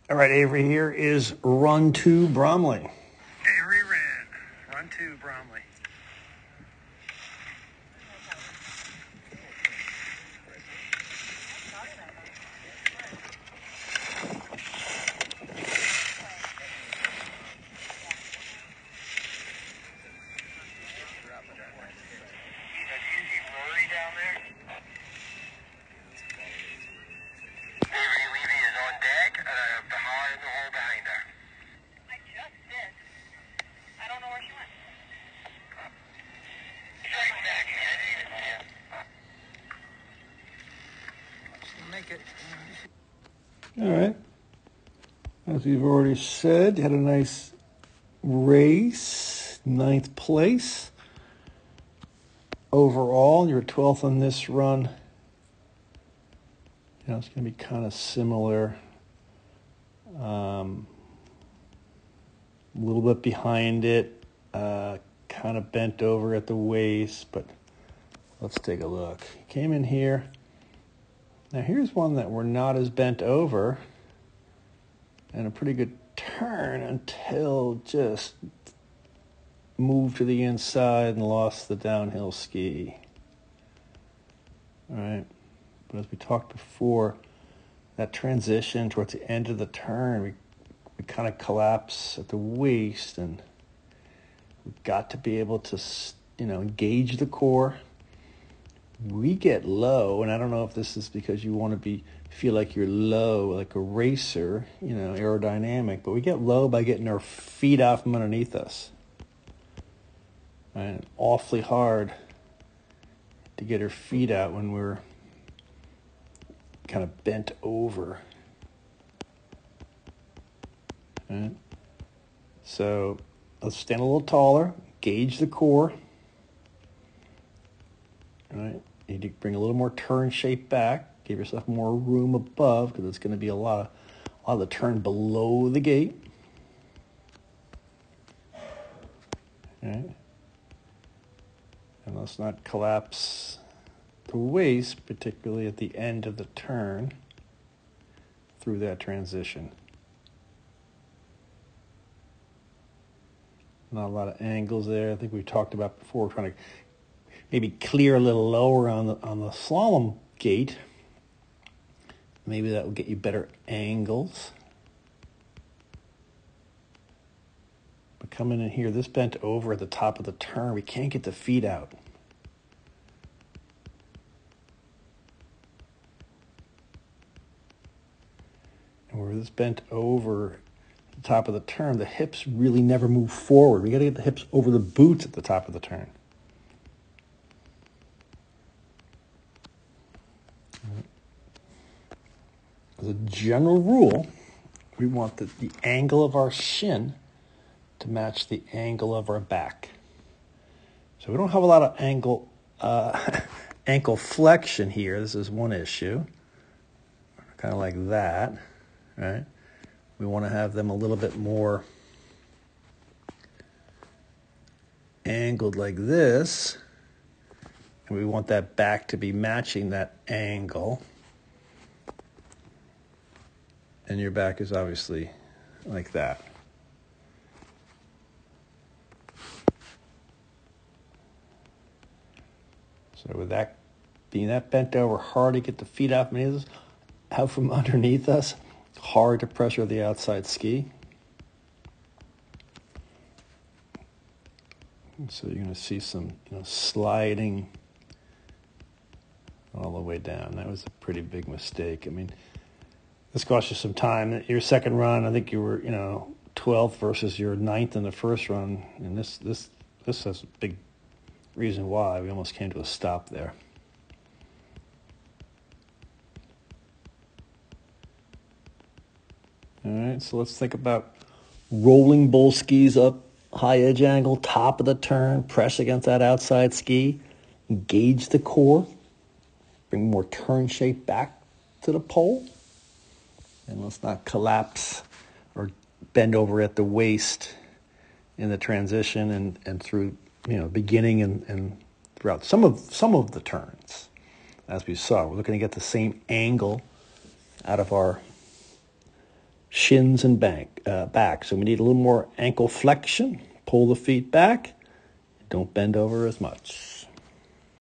All right, Avery, here is run 2 Bromley. Avery run 2 Bromley. Down there. Avery Levy is on deck, behind the hole behind her. I just did. I don't know where she went. She's right back. She'll make it. All right. As we've already said, you had a nice race, 9th place. Overall, you're 12th on this run. You know, it's going to be kind of similar. A little bit behind it, kind of bent over at the waist, but let's take a look. Came in here. Now here's one that we're not as bent over, and a pretty good turn until just moved to the inside and lost the downhill ski. All right, but as we talked before, that transition towards the end of the turn, we kind of collapse at the waist, and we've got to be able to, engage the core. We get low, and I don't know if this is because you want to feel like you're low, like a racer, aerodynamic, but we get low by getting our feet out from underneath us. And awfully hard to get her feet out when we're kind of bent over. Right. So let's stand a little taller, gauge the core. All right. You need to bring a little more turn shape back. Give yourself more room above, because it's going to be a lot of the turn below the gate. All right. And let's not collapse the waist, particularly at the end of the turn through that transition. Not a lot of angles there. I think we talked about before. We're trying to maybe clear a little lower on the slalom gate. Maybe that will get you better angles. But coming in here, this bent over at the top of the turn, we can't get the feet out. And where this bent over the top of the turn, the hips really never move forward. We got to get the hips over the boots at the top of the turn. As a general rule, we want the angle of our shin to match the angle of our back. So we don't have a lot of ankle flexion here. This is one issue. Kind of like that, right? We want to have them a little bit more angled like this. And we want that back to be matching that angle. And your back is obviously like that. So with that being that bent over, hard to get the feet out from underneath us, hard to pressure the outside ski. And so you're going to see some sliding all the way down. That was a pretty big mistake. I mean, this cost you some time. Your second run, I think you were 12th versus your 9th in the first run, and this has a big reason why we almost came to a stop there. All right, so let's think about rolling bull skis up, high edge angle, top of the turn, press against that outside ski, engage the core, bring more turn shape back to the pole, and let's not collapse or bend over at the waist in the transition and through beginning and throughout some of the turns. As we saw, we're looking to get the same angle out of our shins and back. So we need a little more ankle flexion. Pull the feet back. Don't bend over as much.